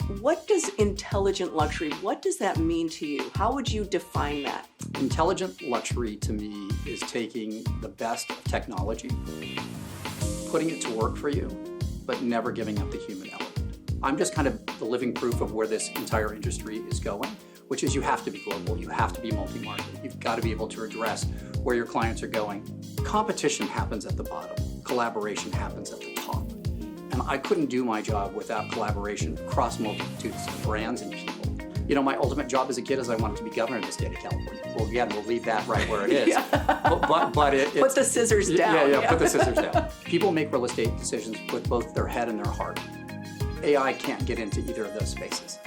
What does intelligent luxury, what does that mean to you? How would you define that? Intelligent luxury to me is taking the best of technology, putting it to work for you, but never giving up the human element. I'm just kind of the living proof of where this entire industry is going, which is you have to be global, you have to be multi-market, you've got to be able to address where your clients are going. Competition happens at the bottom, collaboration happens at the top. And I couldn't do my job without collaboration across multitudes of brands and people. You know, my ultimate job as a kid is I wanted to be governor of the state of California. Well, again, we'll leave that right where it is. But it's... Put the scissors down. Yeah, put the scissors down. People make real estate decisions with both their head and their heart. AI can't get into either of those spaces.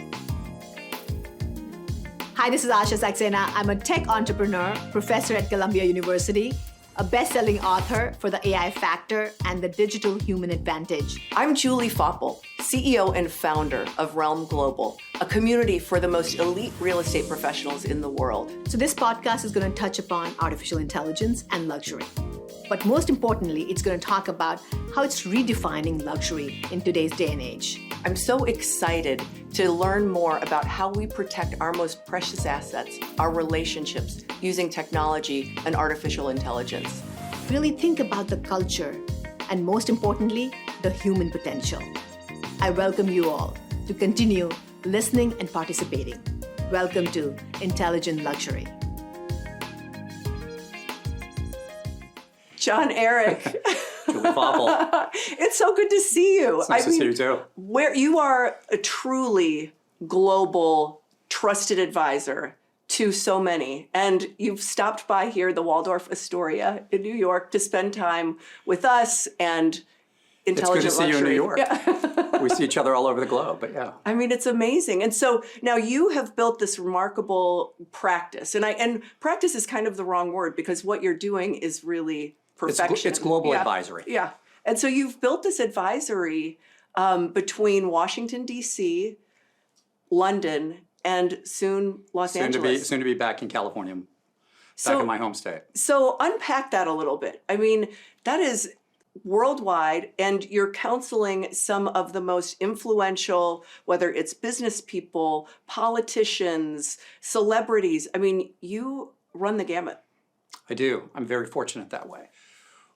Hi, this is Asha Saxena. I'm a tech entrepreneur, professor at Columbia University, a best-selling author for The AI Factor and The Digital Human Advantage. I'm Julie Faupel, CEO and founder of Realm Global, a community for the most elite real estate professionals in the world. So this podcast is going to touch upon artificial intelligence and luxury. But most importantly, it's going to talk about how it's redefining luxury in today's day and age. I'm so excited to learn more about how we protect our most precious assets, our relationships, using technology and artificial intelligence. Really think about the culture and, most importantly, the human potential. I welcome you all to continue listening and participating. Welcome to Intelligent Luxury. John, Eric. Julie Faupel. It's so good to see you. It's nice to see you too. Where you are a truly global, trusted advisor to so many. And you've stopped by here, the Waldorf Astoria in New York, to spend time with us and Intelligent Luxury. It's good to see you in New York. Yeah. We see each other all over the globe, but yeah. I mean, it's amazing. And so now you have built this remarkable practice. And practice is kind of the wrong word because what you're doing is really perfection. It's global advisory. Yeah. And so you've built this advisory between Washington, D.C., London, and soon Los Angeles. Soon to be back in California, back in my home state. So unpack that a little bit. I mean, that is worldwide, and you're counseling some of the most influential, whether it's business people, politicians, celebrities. I mean, you run the gamut. I do. I'm very fortunate that way.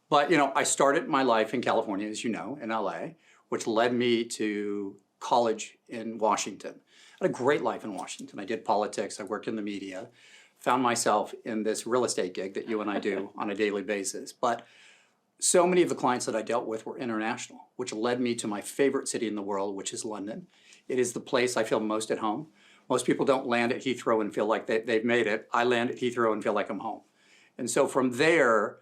But, you know, I started my life in California, as you know, in LA, which led me to college in Washington. I had a great life in Washington. I did politics. I worked in the media, found myself in this real estate gig that you and I do on a daily basis. But so many of the clients that I dealt with were international, which led me to my favorite city in the world, which is London. It is the place I feel most at home. Most people don't land at Heathrow and feel like they've made it. I land at Heathrow and feel like I'm home. And so from there,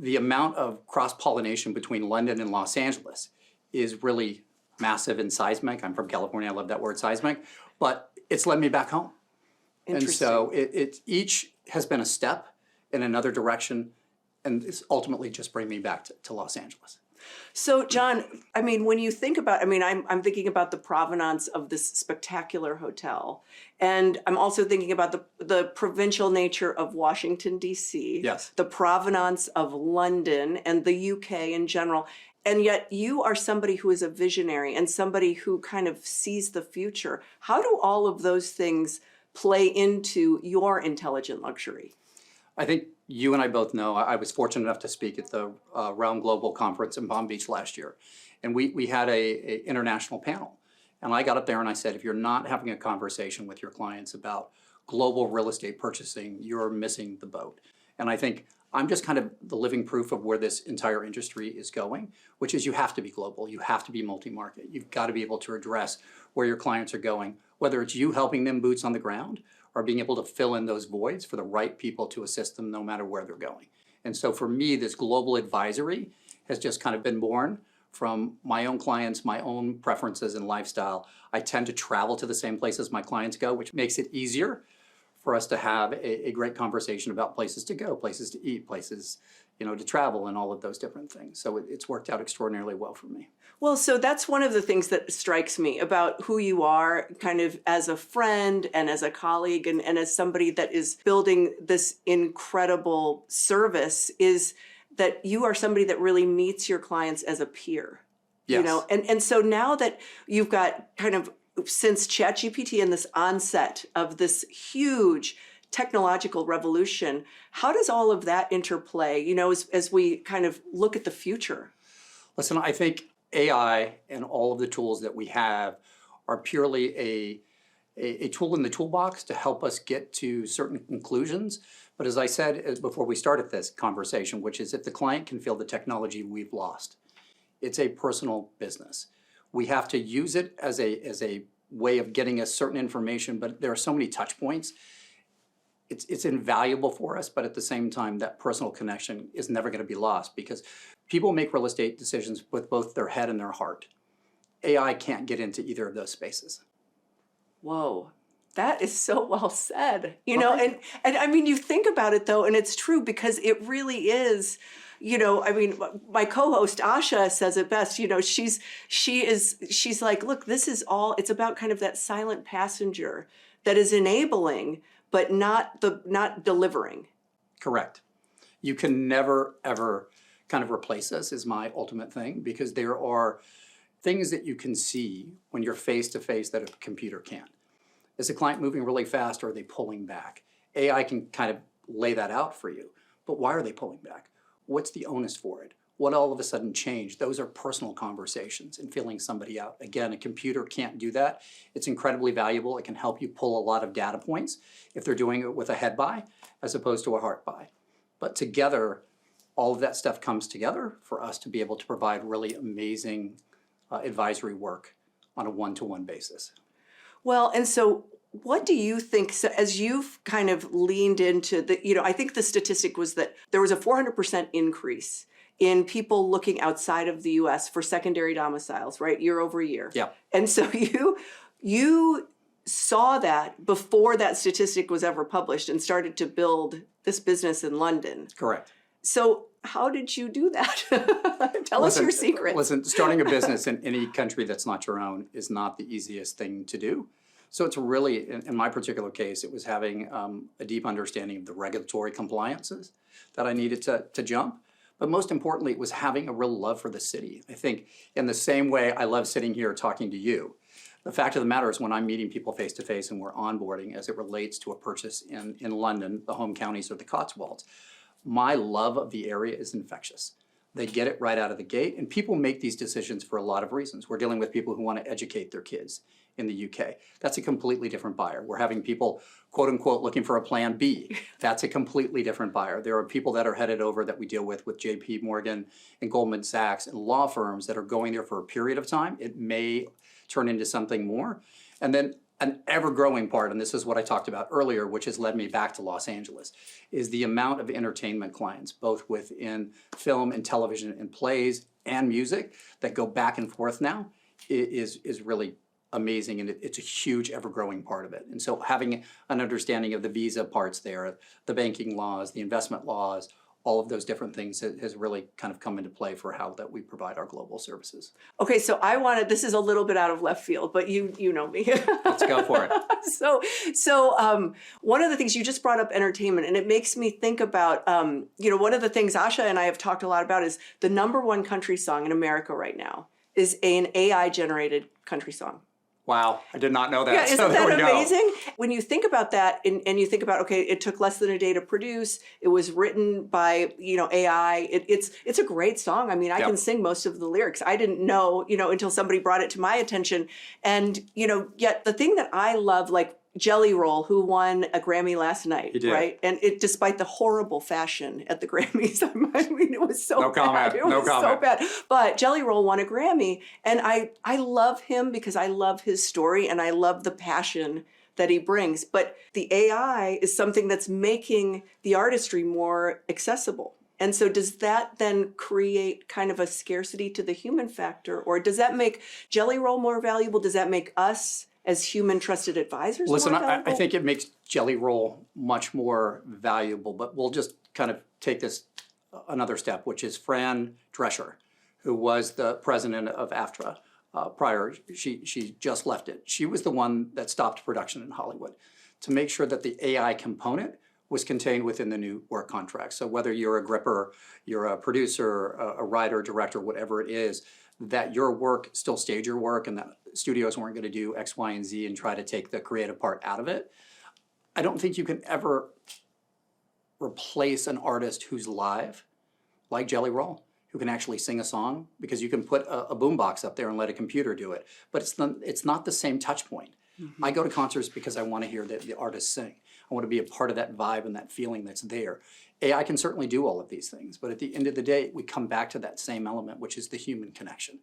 the amount of cross-pollination between London and Los Angeles is really massive and seismic. I'm from California, I love that word seismic, but it's led me back home. And so it each has been a step in another direction, and it's ultimately just bring me back to Los Angeles. So, John, I mean, when you think about, I'm thinking about the provenance of this spectacular hotel. And I'm also thinking about the provincial nature of Washington, D.C., yes, the provenance of London and the UK in general. And yet you are somebody who is a visionary and somebody who kind of sees the future. How do all of those things play into your intelligent luxury? I think you and I both know I was fortunate enough to speak at the Realm Global Conference in Palm Beach last year. And we had a international panel. And I got up there and I said, if you're not having a conversation with your clients about global real estate purchasing, you're missing the boat. And I think I'm just kind of the living proof of where this entire industry is going, which is you have to be global, you have to be multi-market. You've got to be able to address where your clients are going, whether it's you helping them boots on the ground or being able to fill in those voids for the right people to assist them no matter where they're going. And so for me, this global advisory has just kind of been born from my own clients, my own preferences and lifestyle. I tend to travel to the same places my clients go, which makes it easier for us to have a great conversation about places to go, places to eat, places, to travel and all of those different things. So it's worked out extraordinarily well for me. Well, so that's one of the things that strikes me about who you are kind of as a friend and as a colleague and as somebody that is building this incredible service is that you are somebody that really meets your clients as a peer. Yes. And so now that you've got kind of since ChatGPT and this onset of this huge technological revolution, how does all of that interplay, as we kind of look at the future? Listen, I think AI and all of the tools that we have are purely a tool in the toolbox to help us get to certain conclusions. But as I said before we started this conversation, which is if the client can feel the technology, we've lost. It's a personal business. We have to use it as a way of getting us certain information, but there are so many touch points. It's invaluable for us, but at the same time, that personal connection is never going to be lost because people make real estate decisions with both their head and their heart. AI can't get into either of those spaces. Whoa, that is so well said. And I mean, you think about it though, and it's true because it really is. I mean, my co-host Asha says it best. She's like, look, this is all. It's about kind of that silent passenger that is enabling, but not delivering. Correct. You can never ever kind of replace us is my ultimate thing because there are things that you can see when you're face to face that a computer can't. Is the client moving really fast or are they pulling back? AI can kind of lay that out for you, but why are they pulling back? What's the onus for it? What all of a sudden changed? Those are personal conversations and feeling somebody out. Again, a computer can't do that. It's incredibly valuable. It can help you pull a lot of data points if they're doing it with a head buy as opposed to a heart buy. But together, all of that stuff comes together for us to be able to provide really amazing advisory work on a one-to-one basis. Well, and so what do you think, so as you've kind of leaned into I think the statistic was that there was a 400% increase in people looking outside of the US for secondary domiciles, right, year over year. Yeah. And so you saw that before that statistic was ever published and started to build this business in London. Correct. So how did you do that? Tell us your secrets. Listen, starting a business in any country that's not your own is not the easiest thing to do. So it's really, in my particular case, it was having a deep understanding of the regulatory compliances that I needed to jump. But most importantly, it was having a real love for the city. I think in the same way I love sitting here talking to you, the fact of the matter is when I'm meeting people face to face and we're onboarding as it relates to a purchase in London, the home counties or the Cotswolds, my love of the area is infectious. They get it right out of the gate, and people make these decisions for a lot of reasons. We're dealing with people who want to educate their kids in the UK. That's a completely different buyer. We're having people, quote unquote, looking for a plan B. That's a completely different buyer. There are people that are headed over that we deal with JP Morgan and Goldman Sachs and law firms that are going there for a period of time. It may turn into something more. And then an ever-growing part, and this is what I talked about earlier, which has led me back to Los Angeles, is the amount of entertainment clients, both within film and television and plays and music that go back and forth now is really amazing, and it's a huge ever-growing part of it. And so having an understanding of the visa parts there, the banking laws, the investment laws, all of those different things has really kind of come into play for how that we provide our global services. Okay, so this is a little bit out of left field, but you know me. Let's go for it. So one of the things you just brought up entertainment, and it makes me think about, one of the things Asha and I have talked a lot about is the number one country song in America right now is an AI-generated country song. Wow, I did not know that. Yeah, isn't so that amazing? When you think about that and you think about, okay, it took less than a day to produce, it was written by, AI, it's a great song. I mean, I can sing most of the lyrics. I didn't know, until somebody brought it to my attention. And, yet the thing that I love, like Jelly Roll, who won a Grammy last night, right? And despite the horrible fashion at the Grammys, I mean, it was so bad. It was so bad. But Jelly Roll won a Grammy, and I love him because I love his story and I love the passion that he brings. But the AI is something that's making the artistry more accessible. And so does that then create kind of a scarcity to the human factor, or does that make Jelly Roll more valuable? Does that make us as human trusted advisors? Listen, more valuable? I think it makes Jelly Roll much more valuable, but we'll just kind of take this another step, which is Fran Drescher, who was the president of AFTRA prior. She just left it. She was the one that stopped production in Hollywood to make sure that the AI component was contained within the new work contract. So whether you're a gripper, you're a producer, a writer, director, whatever it is, that your work still stayed your work and that studios weren't going to do X, Y, and Z and try to take the creative part out of it. I don't think you can ever replace an artist who's live, like Jelly Roll, who can actually sing a song, because you can put a boombox up there and let a computer do it. But it's not the same touch point. Mm-hmm. I go to concerts because I want to hear the artist sing. I want to be a part of that vibe and that feeling that's there. AI can certainly do all of these things, but at the end of the day, we come back to that same element, which is the human connection.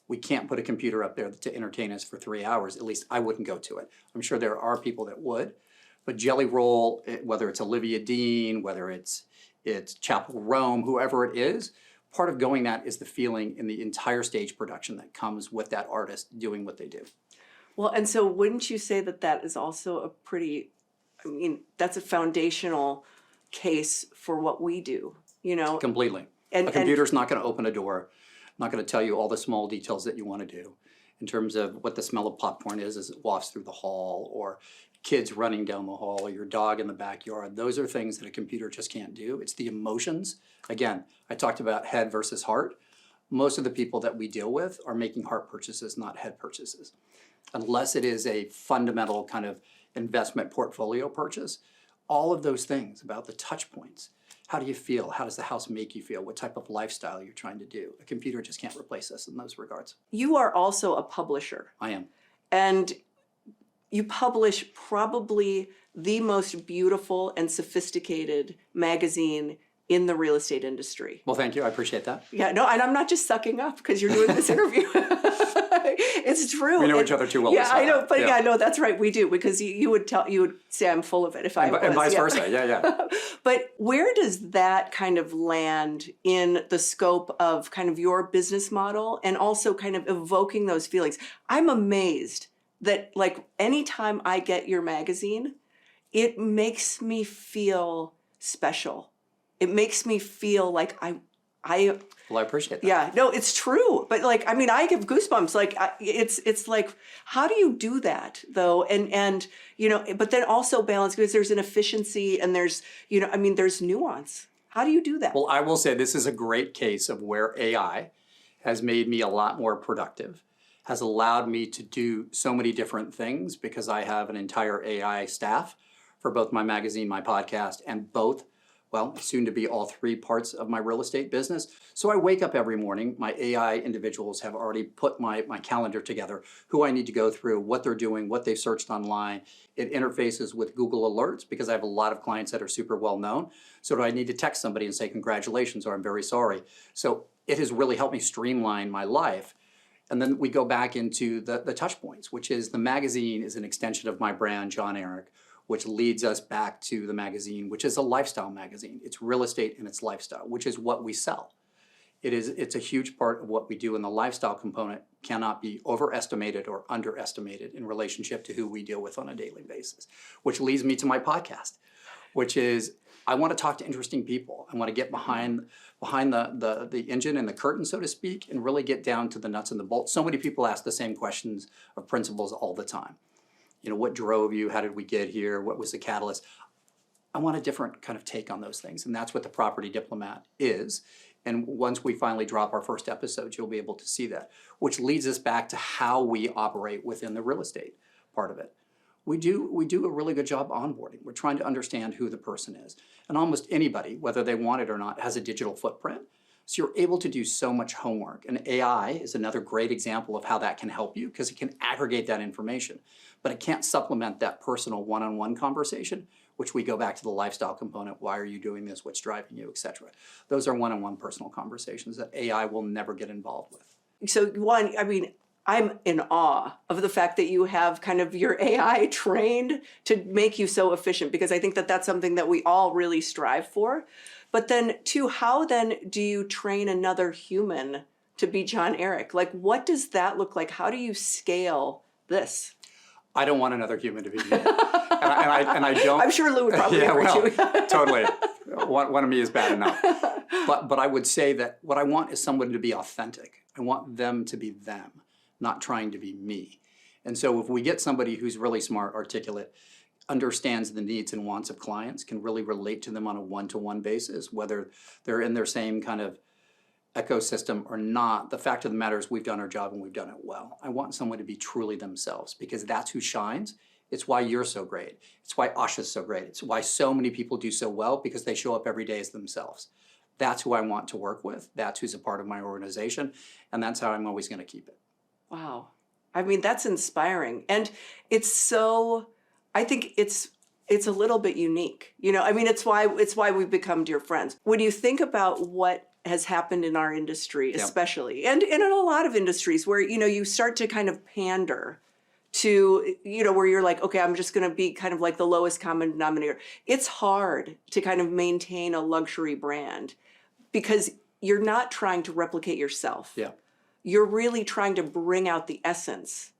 We can't put a computer up there to entertain us for 3 hours. At least I wouldn't go to it. I'm sure there are people that would. But Jelly Roll, whether it's Olivia Dean, whether it's Chapel Rome, whoever it is, part of going that is the feeling in the entire stage production that comes with that artist doing what they do. Well, and so wouldn't you say that that is also a pretty, I mean, that's a foundational case for what we do, you know? Completely. A computer's not going to open a door, not going to tell you all the small details that you want to do in terms of what the smell of popcorn is as it wafts through the hall, or kids running down the hall, or your dog in the backyard. Those are things that a computer just can't do. It's the emotions. Again, I talked about head versus heart. Most of the people that we deal with are making heart purchases, not head purchases. Unless it is a fundamental kind of investment portfolio purchase. All of those things about the touch points. How do you feel? How does the house make you feel? What type of lifestyle you're trying to do? A computer just can't replace us in those regards. You are also a publisher. I am. And you publish probably the most beautiful and sophisticated magazine in the real estate industry. Well, thank you. I appreciate that. Yeah, no, and I'm not just sucking up because you're doing this interview. It's true. We know each other too well. Yeah, I know, but yeah, no, that's right. We do, because you would say I'm full of it if I was. And vice versa. Yeah. But where does that kind of land in the scope of kind of your business model and also kind of evoking those feelings? I'm amazed that, like, anytime I get your magazine, it makes me feel special. It makes me feel like I Well, I appreciate that. Yeah, no, it's true. But like, I mean, I give goosebumps. Like, it's like, how do you do that though? And you know, but then also balance, because there's an efficiency and there's, you know, I mean, there's nuance. How do you do that? Well, I will say this is a great case of where AI has made me a lot more productive, has allowed me to do so many different things because I have an entire AI staff for both my magazine, my podcast, and both, well, soon to be all three parts of my real estate business. So I wake up every morning, my AI individuals have already put my calendar together, who I need to go through, what they're doing, what they've searched online. It interfaces with Google Alerts because I have a lot of clients that are super well known. So do I need to text somebody and say congratulations or I'm very sorry? So it has really helped me streamline my life. And then we go back into the touch points, which is the magazine is an extension of my brand, John Eric, which leads us back to the magazine, which is a lifestyle magazine. It's real estate and it's lifestyle, which is what we sell. It's a huge part of what we do, and the lifestyle component cannot be overestimated or underestimated in relationship to who we deal with on a daily basis, which leads me to my podcast, which is I want to talk to interesting people. I want to get behind the engine and the curtain, so to speak, and really get down to the nuts and the bolts. So many people ask the same questions of principals all the time. You know, what drove you? How did we get here? What was the catalyst? I want a different kind of take on those things, and that's what the Property Diplomat is. And once we finally drop our first episode, you'll be able to see that, which leads us back to how we operate within the real estate part of it. We do a really good job onboarding. We're trying to understand who the person is. And almost anybody, whether they want it or not, has a digital footprint. So you're able to do so much homework. And AI is another great example of how that can help you, because it can aggregate that information, but it can't supplement that personal one-on-one conversation, which we go back to the lifestyle component. Why are you doing this? What's driving you, et cetera. Those are one-on-one personal conversations that AI will never get involved with. So one, I mean, I'm in awe of the fact that you have kind of your AI trained to make you so efficient, because I think that that's something that we all really strive for. But then two, how then do you train another human to be John Eric? Like, what does that look like? How do you scale this? I don't want another human to be me. and I don't. I'm sure Lou would probably agree too. Totally. One of me is bad enough. But I would say that what I want is someone to be authentic. I want them to be them, not trying to be me. And so if we get somebody who's really smart, articulate, understands the needs and wants of clients, can really relate to them on a one-to-one basis, whether they're in their same kind of ecosystem or not, the fact of the matter is we've done our job and we've done it well. I want someone to be truly themselves because that's who shines. It's why you're so great. It's why Asha's so great. It's why so many people do so well because they show up every day as themselves. That's who I want to work with. That's who's a part of my organization. And that's how I'm always going to keep it. Wow. I mean, that's inspiring. And it's so, I think it's a little bit unique. You know, I mean, it's why we've become dear friends. When you think about what has happened in our industry, especially, and in a lot of industries where, you know, you start to kind of pander to, you know, where you're like, okay, I'm just going to be kind of like the lowest common denominator. It's hard to kind of maintain a luxury brand because you're not trying to replicate yourself. Yeah. You're really trying to bring out the essence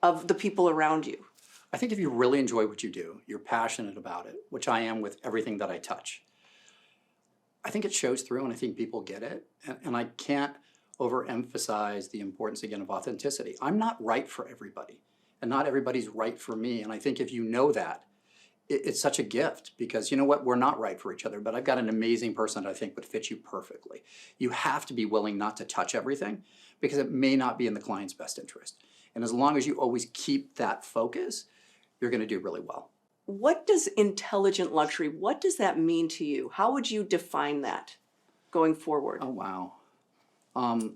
of the people around you. I think if you really enjoy what you do, you're passionate about it, which I am with everything that I touch. I think it shows through and I think people get it. And I can't overemphasize the importance, again, of authenticity. I'm not right for everybody and not everybody's right for me. And I think if you know that, it's such a gift because you know what? We're not right for each other, but I've got an amazing person that I think would fit you perfectly. You have to be willing not to touch everything because it may not be in the client's best interest. And as long as you always keep that focus, you're going to do really well. What does intelligent luxury, what does that mean to you? How would you define that going forward? Oh, wow.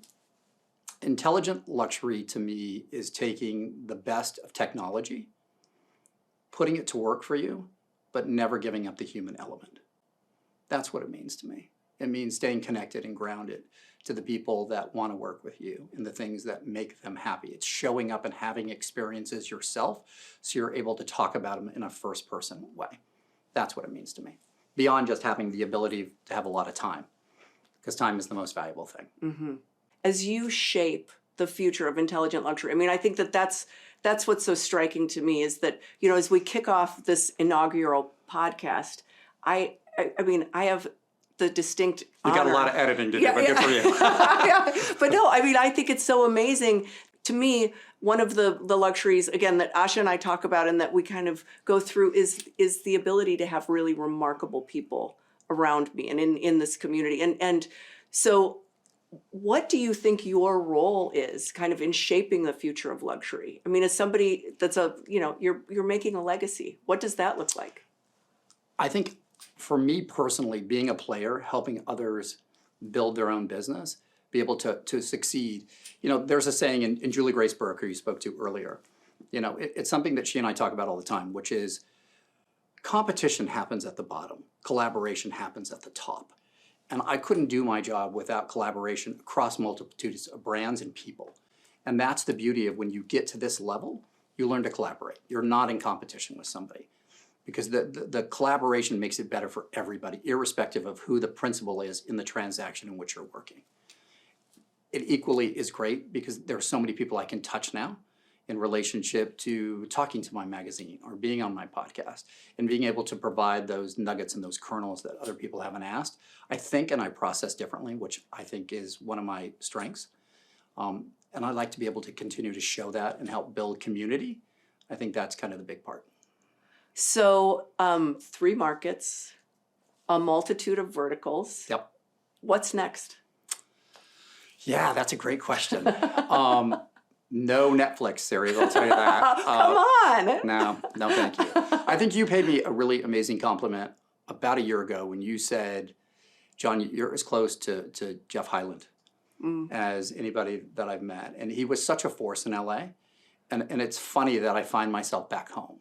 Intelligent luxury to me is taking the best of technology, putting it to work for you, but never giving up the human element. That's what it means to me. It means staying connected and grounded to the people that want to work with you and the things that make them happy. It's showing up and having experiences yourself so you're able to talk about them in a first-person way. That's what it means to me. Beyond just having the ability to have a lot of time, because time is the most valuable thing. Mm-hmm. As you shape the future of intelligent luxury, I mean, I think that's what's so striking to me is that, you know, as we kick off this inaugural podcast, I mean, I have the distinct You got a lot of editing to do, but good for you. Yeah. But no, I mean, I think it's so amazing. To me, one of the luxuries, again, that Asha and I talk about and that we kind of go through is the ability to have really remarkable people around me and in this community. And so what do you think your role is kind of in shaping the future of luxury? I mean, as somebody that's you're making a legacy, what does that look like? I think for me personally, being a player, helping others build their own business, be able to succeed. You know, there's a saying in Julie Grace Burke, who you spoke to earlier, you know, it's something that she and I talk about all the time, which is competition happens at the bottom. Collaboration happens at the top. And I couldn't do my job without collaboration across multitudes of brands and people. And that's the beauty of when you get to this level, you learn to collaborate. You're not in competition with somebody. Because the collaboration makes it better for everybody, irrespective of who the principal is in the transaction in which you're working. It equally is great because there are so many people I can touch now in relationship to talking to my magazine or being on my podcast and being able to provide those nuggets and those kernels that other people haven't asked. I think and I process differently, which I think is one of my strengths. And I'd like to be able to continue to show that and help build community. I think that's kind of the big part. So 3 markets, a multitude of verticals. Yep. What's next? Yeah, that's a great question. No Netflix series, I'll tell you that. Come on. No, thank you. I think you paid me a really amazing compliment about a year ago when you said, John, you're as close to Jeff Hyland as anybody that I've met. And he was such a force in LA. And it's funny that I find myself back home.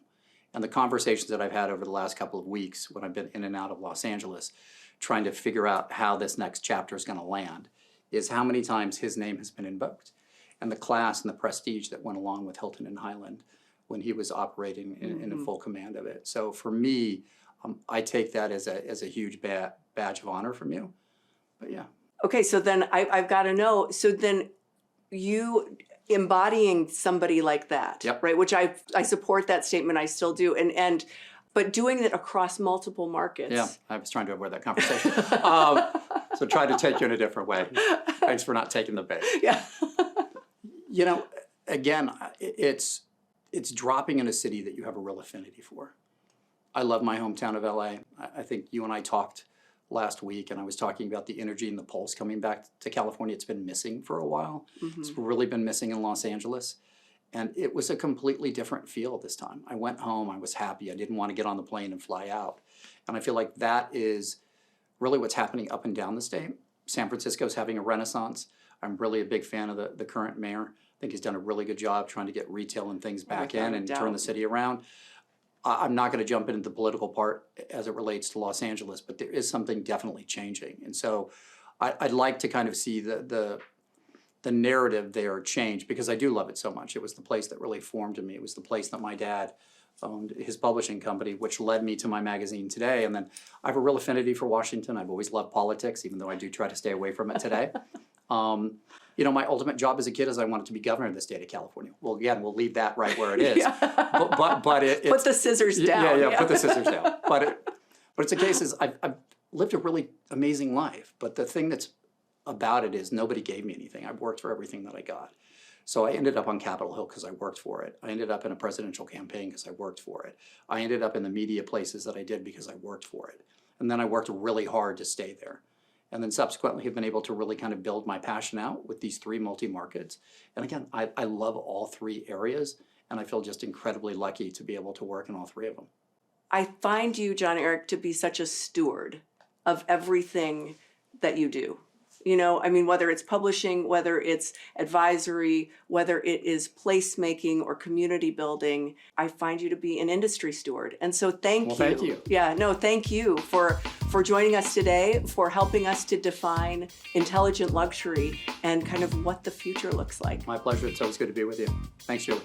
And the conversations that I've had over the last couple of weeks when I've been in and out of Los Angeles, trying to figure out how this next chapter is going to land, is how many times his name has been invoked. And the class and the prestige that went along with Hilton and Highland when he was operating in full command of it. So for me, I take that as a huge badge of honor from you. But yeah. Okay, so then I've got to know, so then you embodying somebody like that, yep. Right? Which I support that statement, I still do. But doing it across multiple markets. Yeah, I was trying to avoid that conversation. So try to take you in a different way. Thanks for not taking the bait. Yeah. You know, again, it's dropping in a city that you have a real affinity for. I love my hometown of LA. I think you and I talked last week, and I was talking about the energy and the pulse coming back to California. It's been missing for a while. It's really been missing in Los Angeles. And it was a completely different feel this time. I went home, I was happy. I didn't want to get on the plane and fly out. And I feel like that is really what's happening up and down the state. San Francisco's having a renaissance. I'm really a big fan of the current mayor. I think he's done a really good job trying to get retail and things back in and turn the city around. I'm not going to jump into the political part as it relates to Los Angeles, but there is something definitely changing. And so I'd like to kind of see the narrative there change, because I do love it so much. It was the place that really formed me. It was the place that my dad owned his publishing company, which led me to my magazine today. And then I have a real affinity for Washington. I've always loved politics, even though I do try to stay away from it today. You know, my ultimate job as a kid is I wanted to be governor of the state of California. Well, again, we'll leave that right where it is. But it's, put the scissors down. Yeah, put the scissors down. But it's a case is I've lived a really amazing life. But the thing that's about it is nobody gave me anything. I've worked for everything that I got. So I ended up on Capitol Hill because I worked for it. I ended up in a presidential campaign because I worked for it. I ended up in the media places that I did because I worked for it. And then I worked really hard to stay there. And then subsequently have been able to really kind of build my passion out with these 3 multi-markets. And again, I love all 3 areas, and I feel just incredibly lucky to be able to work in all 3 of them. I find you, John Eric, to be such a steward of everything that you do. You know, I mean, whether it's publishing, whether it's advisory, whether it is placemaking or community building, I find you to be an industry steward. And so thank you. Thank you. Yeah, no, thank you for joining us today, for helping us to define intelligent luxury and kind of what the future looks like. My pleasure. It's always good to be with you. Thanks, Julie.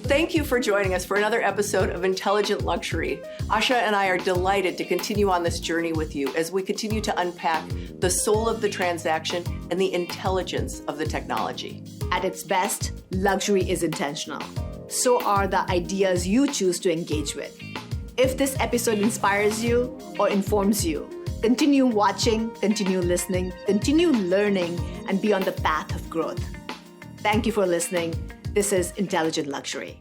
Thank you for joining us for another episode of Intelligent Luxury. Asha and I are delighted to continue on this journey with you as we continue to unpack the soul of the transaction and the intelligence of the technology. At its best, luxury is intentional. So are the ideas you choose to engage with. If this episode inspires you or informs you, continue watching, continue listening, continue learning, and be on the path of growth. Thank you for listening. This is Intelligent Luxury.